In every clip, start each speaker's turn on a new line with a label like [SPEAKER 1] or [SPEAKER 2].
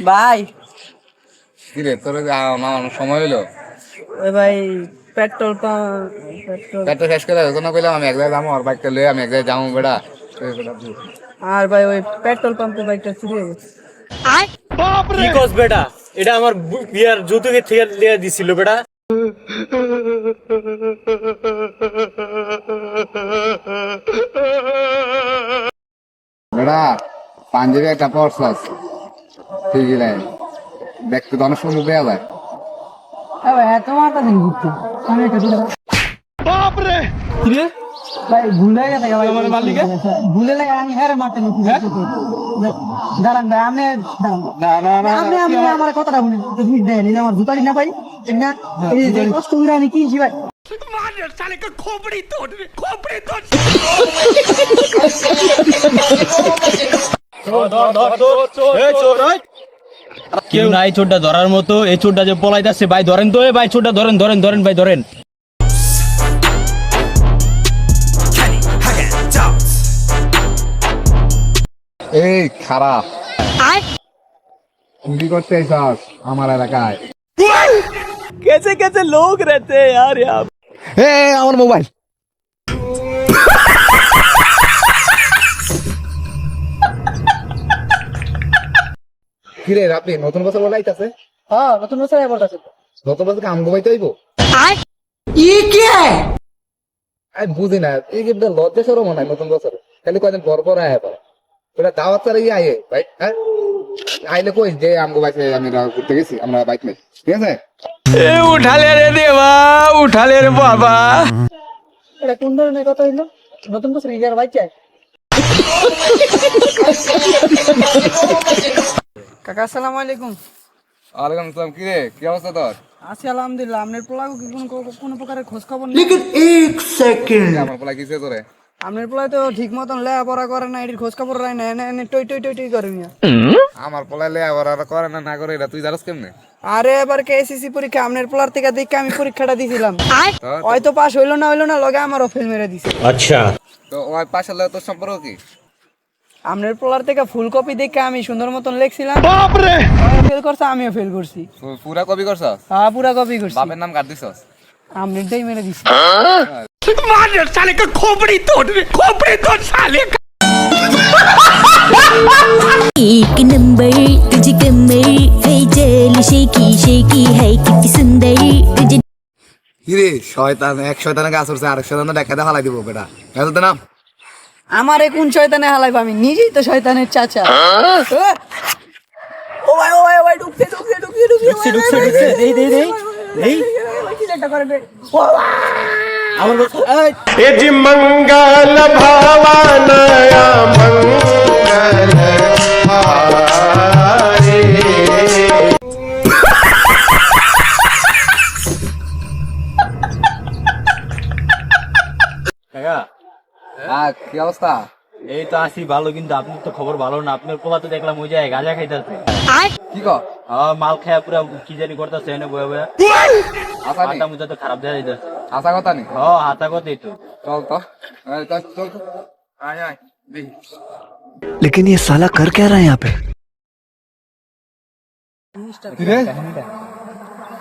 [SPEAKER 1] ভাই
[SPEAKER 2] কি রে তোর আমার সময় হইলো
[SPEAKER 1] ওই ভাই পেট্রোল পাম্প
[SPEAKER 2] পেট্রোল শেষ করে যখন কইলাম আমি এক জায়গায় যাবো আর বাইকটা লয়ে আমি এক জায়গায় যাবো বেড়া
[SPEAKER 1] আর ভাই ওই পেট্রোল পাম্পে বাইকটা চুরি হয়ে গেছে।
[SPEAKER 3] কি কস বেটা? এটা আমার বিয়ার যৌতুকের থেকে লিয়ে দিছিল বেটা।
[SPEAKER 2] বেড়া পাঞ্জাবি একটা পর্স আছে ঠিক আছে দেখতে তো অনেক সময় দেওয়া যায়
[SPEAKER 1] হ্যাঁ ভাই তোমার তো দিন ঘুরতে আমি একটা দিলাম
[SPEAKER 3] কি রে?
[SPEAKER 1] ভাই ভুলে গেছে ভাই
[SPEAKER 3] আমার মালিকে?
[SPEAKER 1] ভুলে লাগে আমি হ্যাঁ মারতে নিছি দাঁড়ান ভাই আপনি দাঁড়ান আপনি আপনি আমার কথাটা শুনেন তুমি দেন আমার জুতারি না ভাই না এই যে কষ্ট করে আমি কিনছি ভাই
[SPEAKER 3] কেউ নাই চোরটা ধরার মতো। এই চোরটা যে পলাইতাছে ভাই, ধরেন তো। ভাই চোরটা ধরেন ধরেন ধরেন ভাই ধরেন।
[SPEAKER 2] এই খারাপ চুরি করতে এসস আমার এলাকায়
[SPEAKER 3] कैसे कैसे लोग रहते हैं यार यहाँ।
[SPEAKER 2] আমার মোবাইল কিরে রাপি নতুন বছর বলে আইতাছে
[SPEAKER 1] হ্যাঁ নতুন বছর এবার আছে
[SPEAKER 2] নতুন বছর কাম ঘুমাইতে আইবো আমি বুঝি না এই কিন্তু লজ্জা সরম নাই নতুন বছর খালি কয়দিন পর পর আয় পারে ওটা দাওয়াত ছাড়া আয়ে ভাই হ্যাঁ আইলে কই যে আমগো বাইকে আমি ঘুরতে গেছি আমরা বাইক নেই ঠিক আছে
[SPEAKER 3] उठा ले रे देवा, उठा ले रे बाबा।
[SPEAKER 1] এটা কোন ধরনের কথা হইলো নতুন বছর ইয়ার বাইক চাই কাকা আসসালামু আলাইকুম
[SPEAKER 2] ওয়ালাইকুম আসসালাম কিরে কি অবস্থা তোর
[SPEAKER 1] আছি আলহামদুলিল্লাহ আপনার পোলাগো কি কোনো প্রকারের খোঁজ খবর নেই
[SPEAKER 2] আমার বলা কিসে তোরে
[SPEAKER 1] আপনার পোলাই তো ঠিক মতন লেখাপড়া করে না এটির খোঁজ খবর রায় না এনে টই টই টই টই করে মিয়া
[SPEAKER 2] আমার পলাইলে আবার আর করে না না করে এটা তুই জানোস কেমনে
[SPEAKER 1] আরে এবার কে এসএসসি পরীক্ষা আপনার পোলার থেকে দেখে আমি পরীক্ষাটা দিছিলাম হয়তো পাস হইলো না লগে আমারও ফেল মেরে দিছে
[SPEAKER 3] अच्छा
[SPEAKER 2] তো ওই পাশে তোর সম্পর্ক কি
[SPEAKER 1] আপনার পোলার থেকে ফুল কপি দেখে আমি সুন্দর মতন লিখছিলাম ফেল করছে আমিও ফেল করছি
[SPEAKER 2] পুরা কপি করছস
[SPEAKER 1] হ্যাঁ পুরা কপি করছি
[SPEAKER 2] বাপের নাম কাট দিছস
[SPEAKER 1] আপনারটাই মেরে দিছি
[SPEAKER 4] एक नंबर तुझे कमर है जल शेकी शेकी है कितनी सुंदर तुझे
[SPEAKER 2] কিরে শয়তান এক শয়তানের গাছ উঠছে আরেক শয়তান দেখাতে হালাই দিব বেটা এত তো নাম
[SPEAKER 1] আমারে কোন শয়তানে হালাইব আমি নিজেই তো শয়তানের চাচা ও ভাই ঢুকছে
[SPEAKER 3] দেই দেই দেই দেই
[SPEAKER 1] কি একটা করে রে
[SPEAKER 3] আমার এই
[SPEAKER 5] ये जी मंगल भावनया मंगल हारे
[SPEAKER 3] কাকা
[SPEAKER 2] কি অবস্থা
[SPEAKER 3] এই তো আসি ভালো, কিন্তু আপনার তো খবর ভালো না। আপনার পোলা তো দেখলাম ওই জায়গায় গাঁজা খাইতেছে।
[SPEAKER 2] কি কর
[SPEAKER 3] মাল খায়া পুরা কি জানি করতেছে এনে বয়ে বয়ে।
[SPEAKER 2] আসা নি
[SPEAKER 3] মাথা মুজা তো খারাপ দেখা যাইতেছে।
[SPEAKER 2] আসা কথা নি
[SPEAKER 3] হাতা কথাই তো।
[SPEAKER 2] চল তো এই চল চল আয় আয় দেখি
[SPEAKER 6] लेकिन ये साला कर क्या रहा है यहाँ पे।
[SPEAKER 2] কিরে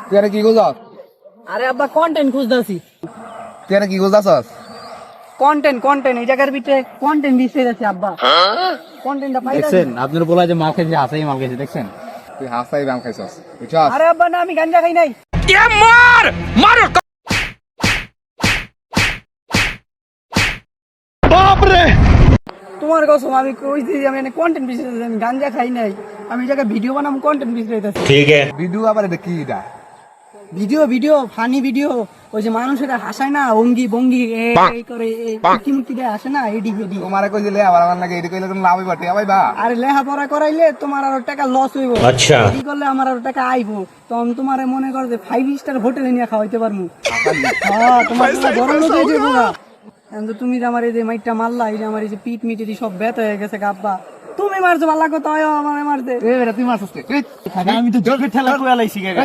[SPEAKER 2] তুই আরে কি গুজস
[SPEAKER 1] আরে আব্বা কন্টেন্ট খুঁজতাছি
[SPEAKER 2] তুই আরে কি গুজছস
[SPEAKER 1] কন্টেন্ট এই জায়গার ভিতরে কন্টেন্ট দিতে যাচ্ছে আব্বা কন্টেন্টটা পাইতাছি
[SPEAKER 3] দেখছেন আপনার পোলা যে মাল খাইছে, হাসাই মাল খাইছে দেখছেন।
[SPEAKER 2] তুই হাসাই বাম খাইছস বুঝছস
[SPEAKER 1] আরে আব্বা না আমি গাঞ্জা খাই নাই তোমার কসম আমি কইছি যে আমি কন্টেন্ট বিশেষ আমি গাঞ্জা খাই নাই আমি এই জায়গায় ভিডিও বানাবো কন্টেন্ট বিশেষ
[SPEAKER 2] ভিডিও আবার এটা কি এটা
[SPEAKER 1] ভিডিও ফানি ভিডিও ওই যে মানুষের হাসায় না অঙ্গি ভঙ্গি এই করে মুক্তি মুক্তি দেয় আসে না এডি ভিডিও
[SPEAKER 2] তোমারে কইলে আবার আমার লাগে এটা কইলে কোনো লাভ হইবা টিয়া ভাই বা
[SPEAKER 1] আরে লেখাপড়া করাইলে তোমার আরো টাকা লস হইব
[SPEAKER 3] আচ্ছা
[SPEAKER 1] কি করলে আমার আরো টাকা আইবো তখন তোমারে মনে কর যে 5 স্টার হোটেলে নিয়ে খাওয়াইতে পারমু হ্যাঁ তোমার বড় লোক হয়ে যাবো না কিন্তু তুমি যে আমার এই যে মাইটটা মারলা এই যে আমার এই যে পিট মিটেরি সব ব্যথা হয়ে গেছে গাব্বা তুমি মারছো ভালো কথা হয় আমার মারতে
[SPEAKER 2] তুই মারছস
[SPEAKER 3] আমি তো জোর ঠেলা কুয়ালাইছি কাকা।